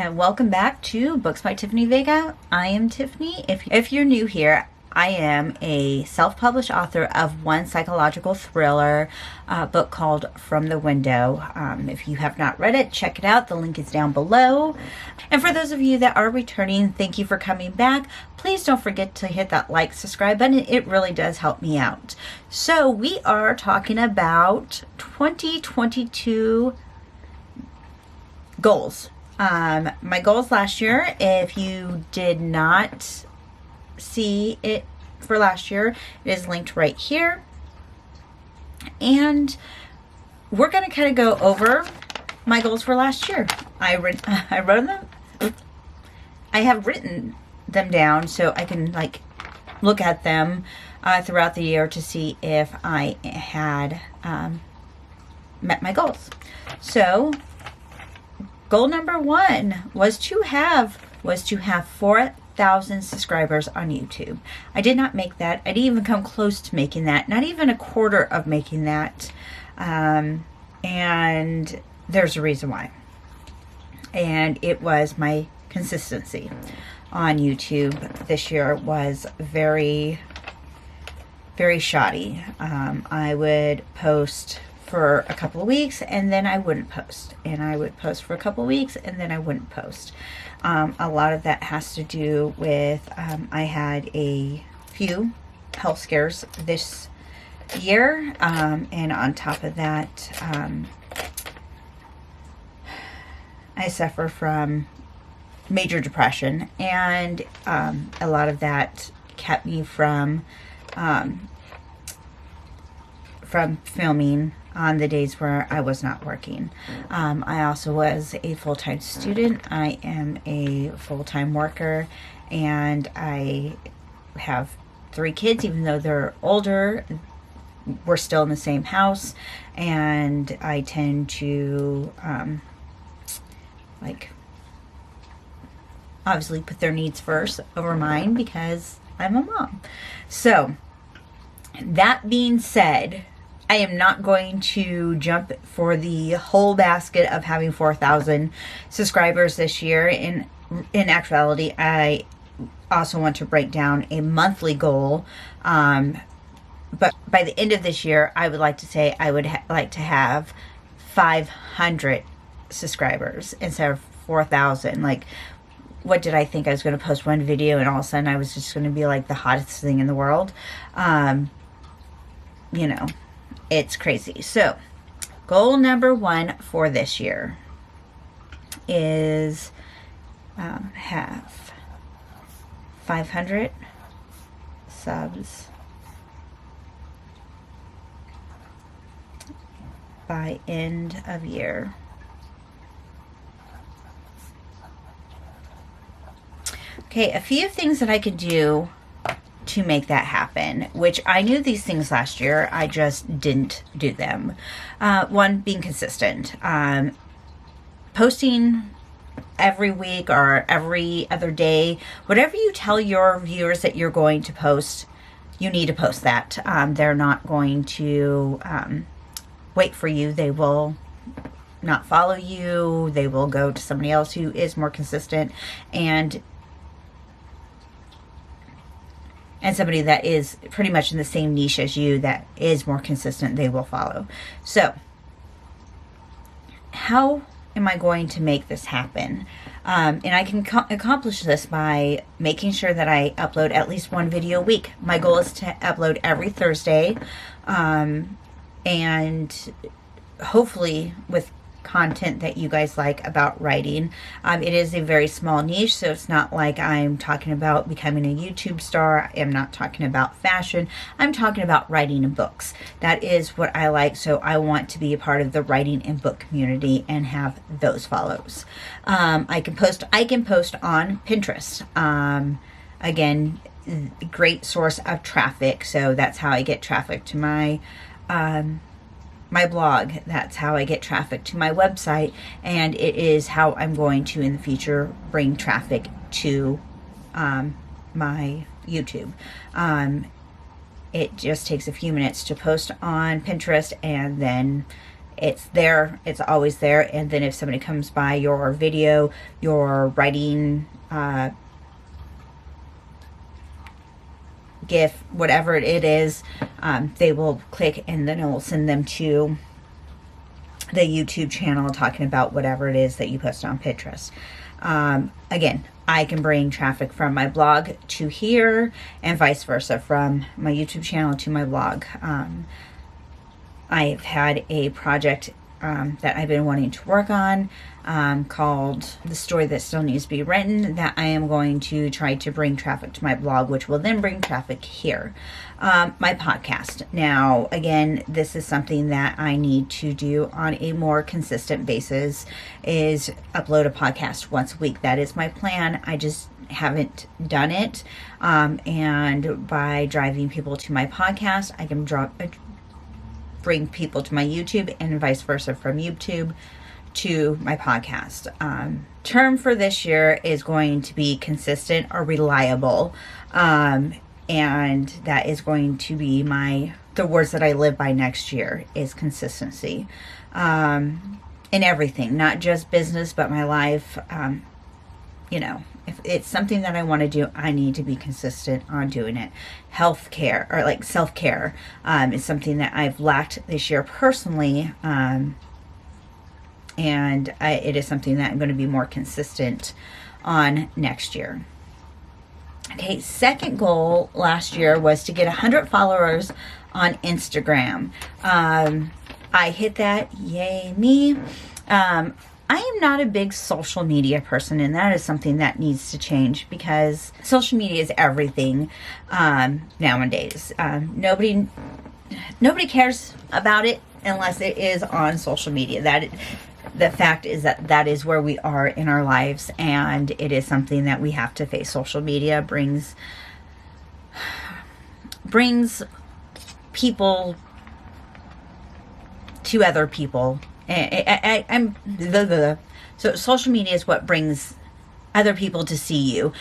and welcome back to Books by Tiffany Vega. I am Tiffany. If you're new here, I am a self-published author of one psychological thriller book called From the Window. If you have not read it, check it out. The link is down below. And for those of you that are returning, thank you for coming back. Please don't forget to hit that like, subscribe button. It really does help me out. So we are talking about 2022 goals. My goals last year, if you did not see it for last year, it is linked right here. And we're going to kind of go over my goals for last year. I wrote them. I have written them down so I can look at them throughout the year to see if I had met my goals. So goal number one was to have 4,000 subscribers on YouTube. I did not make that. I didn't even come close to making that. Not even a quarter of making that. And there's a reason why. And it was my consistency on YouTube this year was very, very shoddy. I would post for a couple of weeks and then I wouldn't post, and I would post for a couple of weeks and then I wouldn't post. A lot of that has to do with I had a few health scares this year, and on top of that I suffer from major depression, and a lot of that kept me from filming on the days where I was not working. I also was a full-time student. I am a full-time worker, and I have 3 kids. Even though they're older, we're still in the same house, and I tend to obviously put their needs first over mine because I'm a mom. So that being said, I am not going to jump for the whole basket of having 4,000 subscribers this year. In actuality, I also want to break down a monthly goal. But by the end of this year, I would like to say I would like to have 500 subscribers instead of 4,000. What did I think? I was going to post one video and all of a sudden I was just going to be like the hottest thing in the world. It's crazy. So goal number one for this year is have 500 subs by end of year. Okay, a few things that I could do to make that happen, which I knew these things last year, I just didn't do them. One, being consistent. Posting every week or every other day. Whatever you tell your viewers that you're going to post, you need to post that. They're not going to wait for you. They will not follow you. They will go to somebody else who is more consistent, and somebody that is pretty much in the same niche as you that is more consistent, they will follow. So how am I going to make this happen? And I can accomplish this by making sure that I upload at least one video a week. My goal is to upload every Thursday, and hopefully with content that you guys like about writing. It is a very small niche, so it's not like I'm talking about becoming a YouTube star. I am not talking about fashion. I'm talking about writing and books. That is what I like, so I want to be a part of the writing and book community and have those follows. I can post on Pinterest. Again, great source of traffic, so that's how I get traffic to my blog. That's how I get traffic to my website, and it is how I'm going to in the future bring traffic to my YouTube. It just takes a few minutes to post on Pinterest, and then It's there, it's always there. And then if somebody comes by your video, your writing, GIF, whatever it is, they will click and then it will send them to the YouTube channel talking about whatever it is that you post on Pinterest. Again, I can bring traffic from my blog to here and vice versa, from my YouTube channel to my blog. I've had a project that I've been wanting to work on called The Story That Still Needs to Be Written, that I am going to try to bring traffic to my blog, which will then bring traffic here. My podcast. Now, again, this is something that I need to do on a more consistent basis, is upload a podcast once a week. That is my plan. I just haven't done it. And by driving people to my podcast, I can bring people to my YouTube and vice versa from YouTube to my podcast. Term for this year is going to be consistent or reliable. And that is going to be the words that I live by next year, is consistency. In everything, not just business, but my life. If it's something that I want to do, I need to be consistent on doing it. Healthcare, or like self-care, is something that I've lacked this year personally. And it is something that I'm going to be more consistent on next year. Okay, second goal last year was to get 100 followers on Instagram. I hit that, yay me. I am not a big social media person, and that is something that needs to change, because social media is everything nowadays. Nobody cares about it unless it is on social media. The fact is that is where we are in our lives, and it is something that we have to face. Social media brings people to other people. So social media is what brings other people to see you.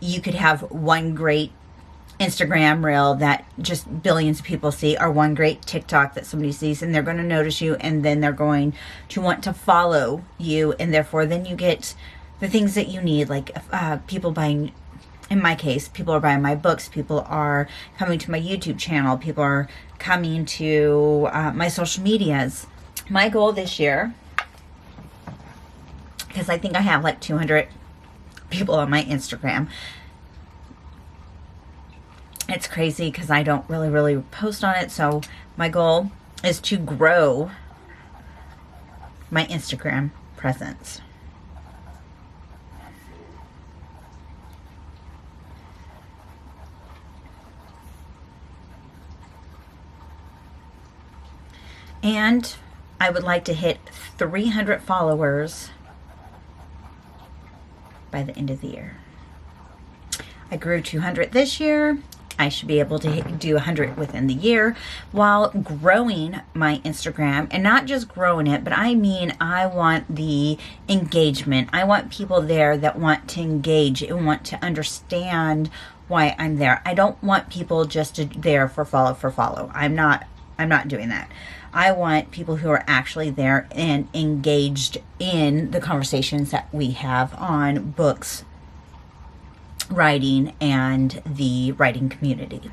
You could have one great Instagram reel that just billions of people see, or one great TikTok that somebody sees, and they're going to notice you, and then they're going to want to follow you, and therefore then you get the things that you need, like people buying. In my case, people are buying my books, people are coming to my YouTube channel, people are coming to my social medias. My goal this year, because I think I have like 200 people on my Instagram. It's crazy because I don't really post on it. So my goal is to grow my Instagram presence. And I would like to hit 300 followers by the end of the year. I grew 200 this year. I should be able to do 100 within the year while growing my Instagram, and not just growing it, but I mean, I want the engagement. I want people there that want to engage and want to understand why I'm there. I don't want people just there for follow. I'm not doing that. I want people who are actually there and engaged in the conversations that we have on books, writing, and the writing community.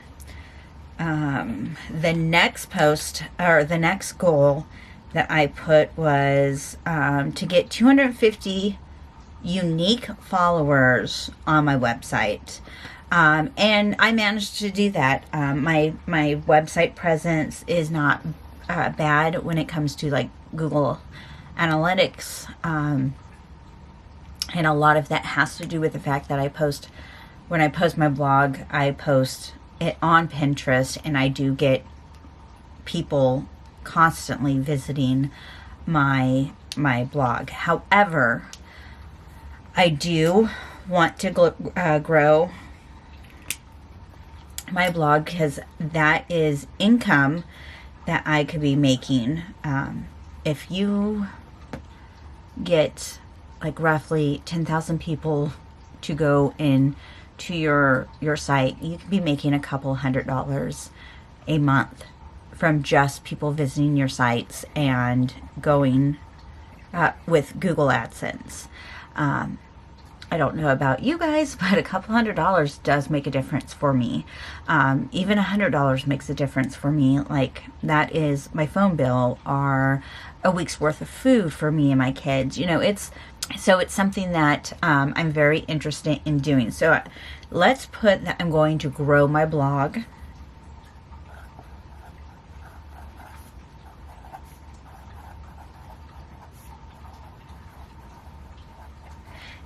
The next post, or the next goal that I put was to get 250 unique followers on my website. And I managed to do that. My website presence is not bad when it comes to like Google Analytics. And a lot of that has to do with the fact that when I post my blog, I post it on Pinterest, and I do get people constantly visiting my blog. However, I do want to grow my blog, because that is income that I could be making. If you get like roughly 10,000 people to go in to your site, you could be making a couple $100 a month from just people visiting your sites and going with Google AdSense. I don't know about you guys, but a couple $100 does make a difference for me. Even $100 makes a difference for me. Like, that is my phone bill or a week's worth of food for me and my kids. You know, it's something that I'm very interested in doing. So let's put that I'm going to grow my blog.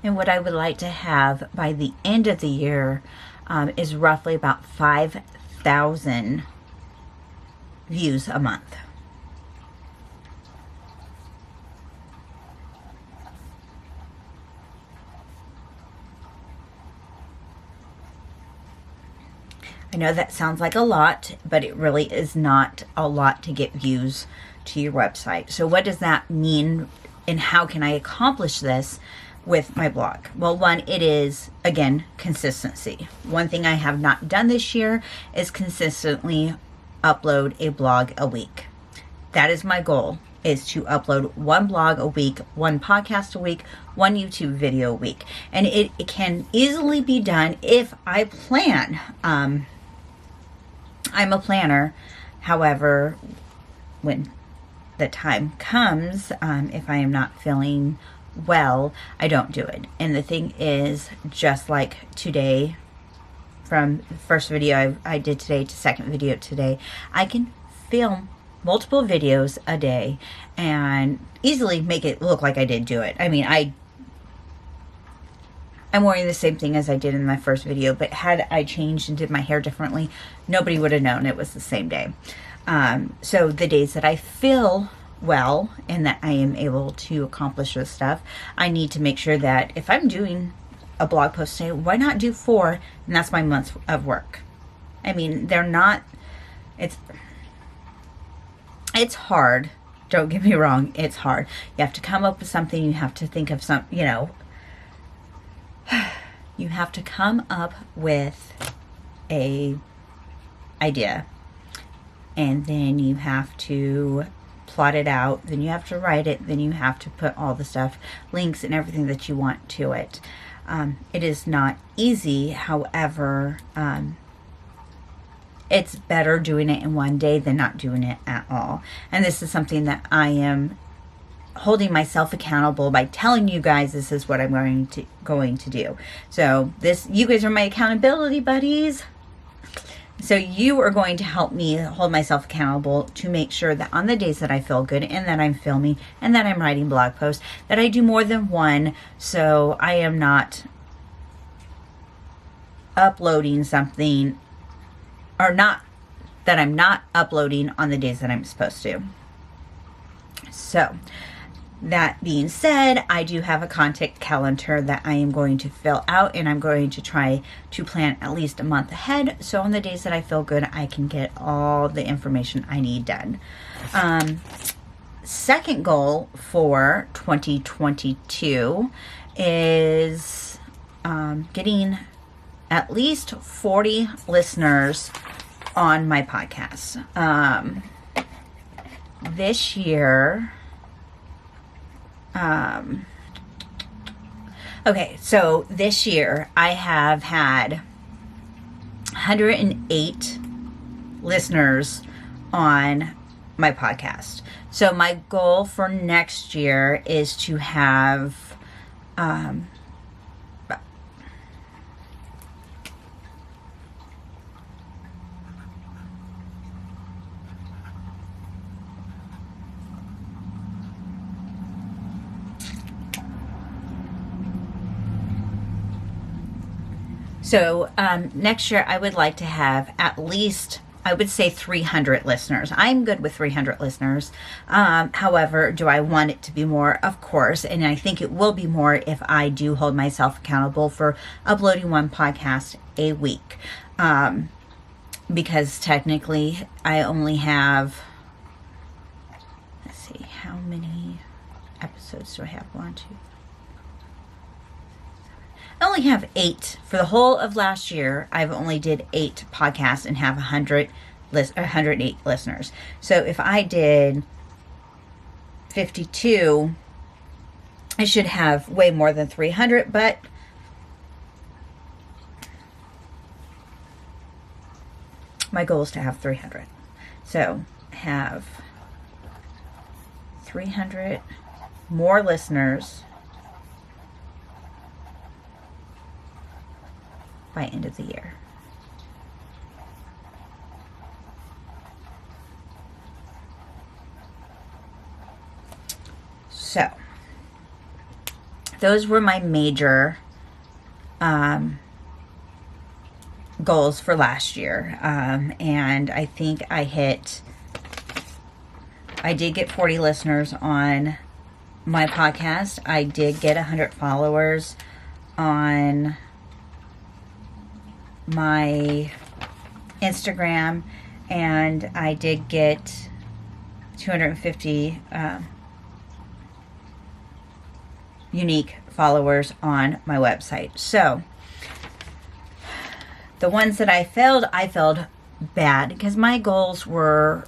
And what I would like to have by the end of the year is roughly about 5,000 views a month. I know that sounds like a lot, but it really is not a lot to get views to your website. So what does that mean, and how can I accomplish this with my blog? Well, one, it is, again, consistency. One thing I have not done this year is consistently upload a blog a week. That is my goal, is to upload one blog a week, one podcast a week, one YouTube video a week. And it can easily be done if I plan. I'm a planner. However, when the time comes, if I am not feeling well, I don't do it. And the thing is, just like today, from the first video I did today to second video today, I can film multiple videos a day and easily make it look like I did do it. I mean, I'm wearing the same thing as I did in my first video, but had I changed and did my hair differently, nobody would have known it was the same day. So the days that I feel well and that I am able to accomplish this stuff, I need to make sure that if I'm doing a blog post today, why not do 4? And that's my month of work. I mean, it's hard. Don't get me wrong. It's hard. You have to come up with something. You have to think of some, you have to come up with a idea, and then you have to plot it out, then you have to write it, then you have to put all the stuff, links and everything that you want to it. It is not easy. However, it's better doing it in one day than not doing it at all. And this is something that I am holding myself accountable by telling you guys this is what I'm going to do. So you guys are my accountability buddies. So you are going to help me hold myself accountable to make sure that on the days that I feel good and that I'm filming and that I'm writing blog posts, that I do more than one, so I am not uploading something, or not that I'm not uploading on the days that I'm supposed to. So that being said, I do have a content calendar that I am going to fill out, and I'm going to try to plan at least a month ahead. So on the days that I feel good, I can get all the information I need done. Second goal for 2022 is getting at least 40 listeners on my podcast. This year, okay, so this year I have had 108 listeners on my podcast. So my goal for next year is to have next year I would like to have at least, I would say, 300 listeners. I'm good with 300 listeners. However, do I want it to be more? Of course. And I think it will be more if I do hold myself accountable for uploading one podcast a week. Because technically I only have, let's see, how many episodes do I have? 1, 2, I only have 8 for the whole of last year. I've only did 8 podcasts and have 100 108 listeners. So if I did 52, I should have way more than 300, but my goal is to have 300. So have 300 more listeners by end of the year. So those were my major goals for last year. And I think I did get 40 listeners on my podcast. I did get 100 followers on my Instagram, and I did get 250 unique followers on my website. So the ones that I failed bad because my goals were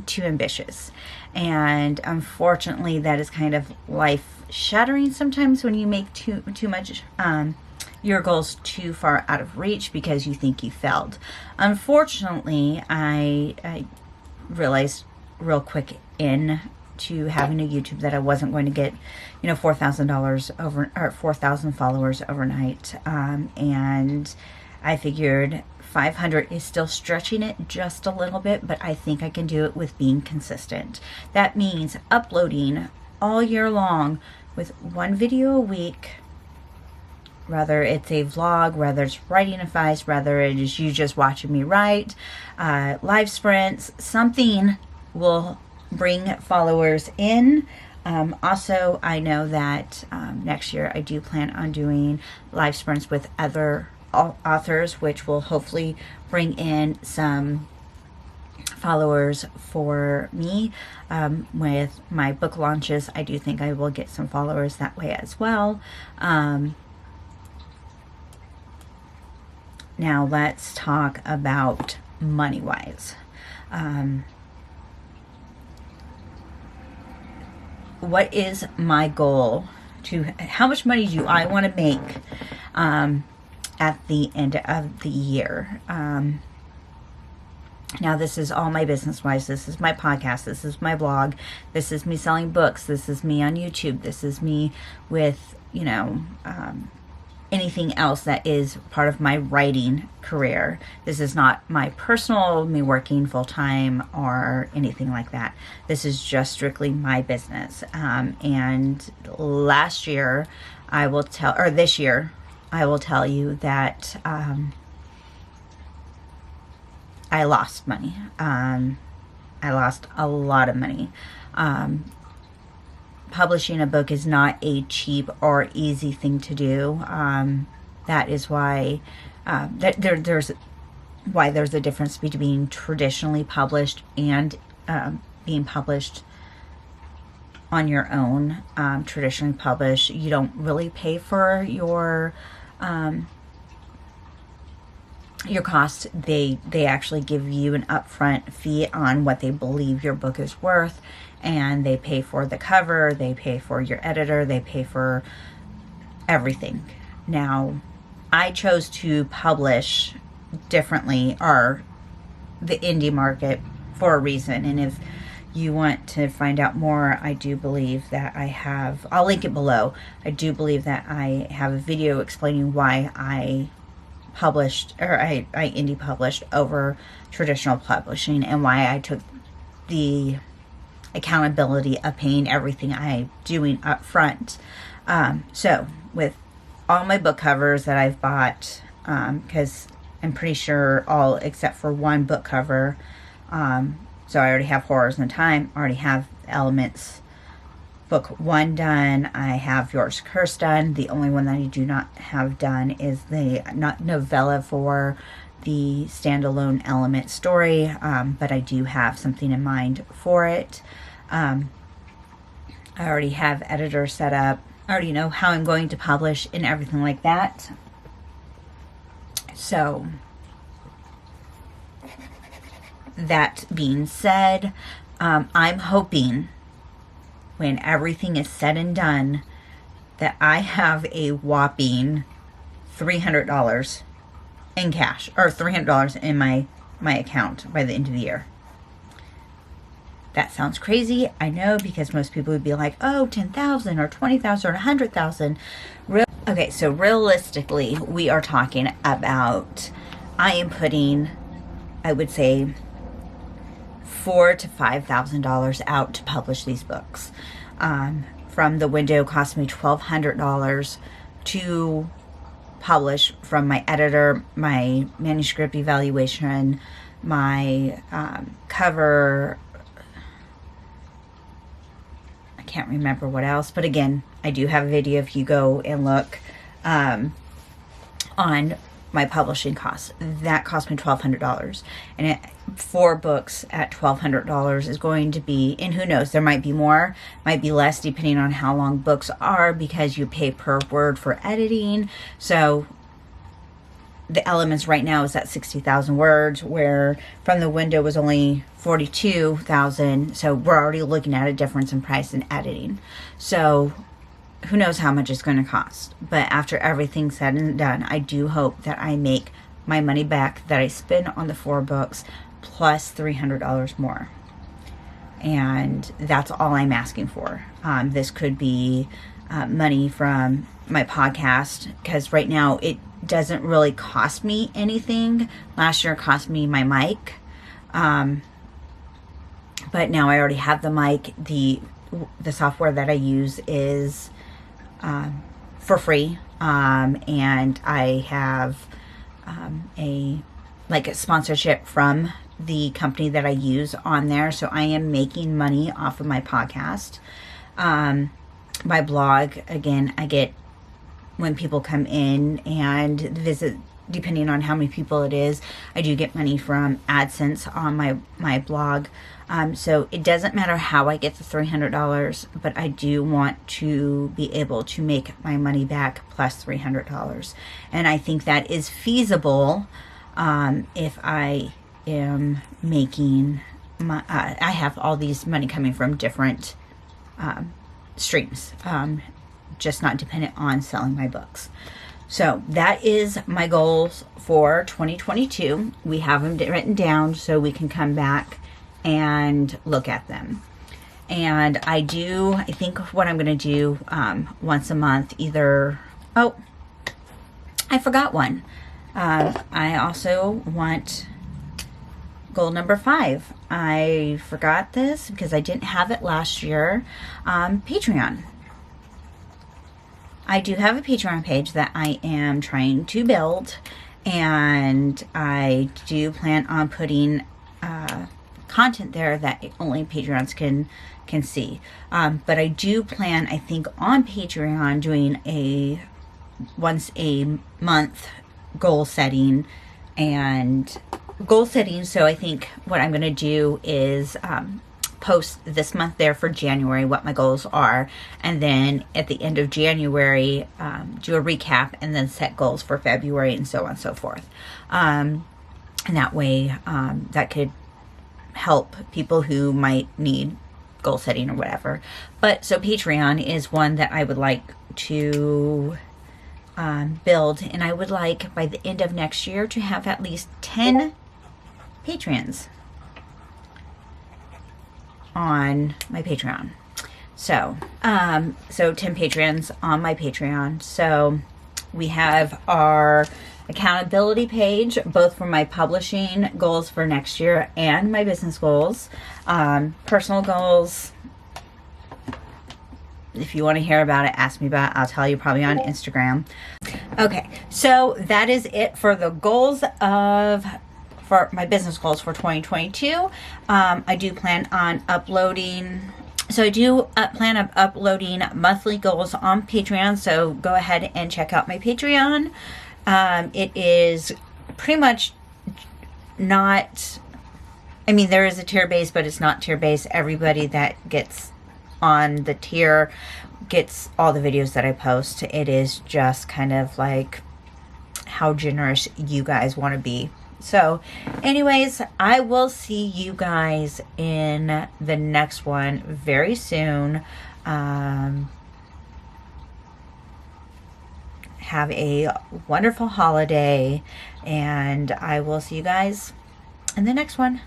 too ambitious, and unfortunately that is kind of life shattering sometimes when you make too much your goals too far out of reach because you think you failed. Unfortunately, I realized real quick into having a YouTube that I wasn't going to get, $4,000 or 4,000 followers overnight. And I figured 500 is still stretching it just a little bit, but I think I can do it with being consistent. That means uploading all year long with one video a week, whether it's a vlog, whether it's writing advice, whether it is you just watching me write, live sprints, something will bring followers in. Also, I know that next year I do plan on doing live sprints with other authors, which will hopefully bring in some followers for me. With my book launches, I do think I will get some followers that way as well. Now let's talk about money-wise. What is my goal how much money do I want to make at the end of the year? Now this is all my business-wise. This is my podcast. This is my blog. This is me selling books. This is me on YouTube. This is me with, anything else that is part of my writing career. This is not my personal, me working full-time or anything like that. This is just strictly my business. And this year, I will tell you that I lost money. I lost a lot of money. Publishing a book is not a cheap or easy thing to do. That is why there's a difference between traditionally published and being published on your own. Traditionally published, you don't really pay for your costs. They actually give you an upfront fee on what they believe your book is worth, and they pay for the cover, they pay for your editor, they pay for everything. Now, I chose to publish differently, or the indie market, for a reason. And if you want to find out more, I do believe that I'll link it below. I do believe that I have a video explaining why I indie published over traditional publishing, and why I took the accountability of paying everything I'm doing up front. So with all my book covers that I've bought, because I'm pretty sure all except for one book cover, so I already have Horrors in Time, already have Elements book 1 done. I have Yours Cursed done. The only one that I do not have done is the novella for the standalone Element story, but I do have something in mind for it. I already have editor set up. I already know how I'm going to publish and everything like that. So that being said, I'm hoping when everything is said and done that I have a whopping $300 in cash, or $300 in my account by the end of the year. That sounds crazy, I know, because most people would be like, oh, 10,000 or 20,000 or 100,000. Okay, so realistically, we are talking about, I am putting, I would say, $4,000 to $5,000 out to publish these books. From the window cost me $1,200 to publish, from my editor, my manuscript evaluation, my cover. I can't remember what else, but again, I do have a video if you go and look on my publishing costs. That cost me $1,200, and 4 books at $1,200 is going to be, and who knows, there might be more, might be less, depending on how long books are, because you pay per word for editing. So the Elements right now is at 60,000 words, where From the Window was only 42,000. So we're already looking at a difference in price in editing. So who knows how much it's going to cost. But after everything's said and done, I do hope that I make my money back that I spend on the 4 books plus $300 more. And that's all I'm asking for. This could be money from my podcast, because right now it doesn't really cost me anything. Last year it cost me my mic. But now I already have the mic. The software that I use is for free, and I have a sponsorship from the company that I use on there, so I am making money off of my podcast. My blog, again, I get, when people come in and visit, depending on how many people it is, I do get money from AdSense on my blog. So it doesn't matter how I get the $300, but I do want to be able to make my money back plus $300. And I think that is feasible if I am making I have all these money coming from different streams, just not dependent on selling my books. So that is my goals for 2022. We have them written down so we can come back and look at them. And I think what I'm going to do once a month, either, oh, I forgot one. I also want goal number 5. I forgot this because I didn't have it last year. Patreon. I do have a Patreon page that I am trying to build, and I do plan on putting content there that only Patreons can see. But I do plan, I think, on Patreon doing a once a month goal setting. So I think what I'm going to do is post this month there for January what my goals are, and then at the end of January do a recap, and then set goals for February, and so on and so forth. And that way that could help people who might need goal setting or whatever. But so Patreon is one that I would like to build, and I would like by the end of next year to have at least 10 patrons on my Patreon. So 10 patrons on my Patreon. So we have our accountability page, both for my publishing goals for next year and my business goals, personal goals. If you want to hear about it, ask me about it. I'll tell you probably on Instagram. Okay, so that is it for the goals for my business goals for 2022. I do plan on uploading. So I do plan on uploading monthly goals on Patreon. So go ahead and check out my Patreon. It is pretty much not, I mean, there is a tier base, but it's not tier base. Everybody that gets on the tier gets all the videos that I post. It is just kind of like how generous you guys want to be. So anyways, I will see you guys in the next one very soon. Have a wonderful holiday, and I will see you guys in the next one.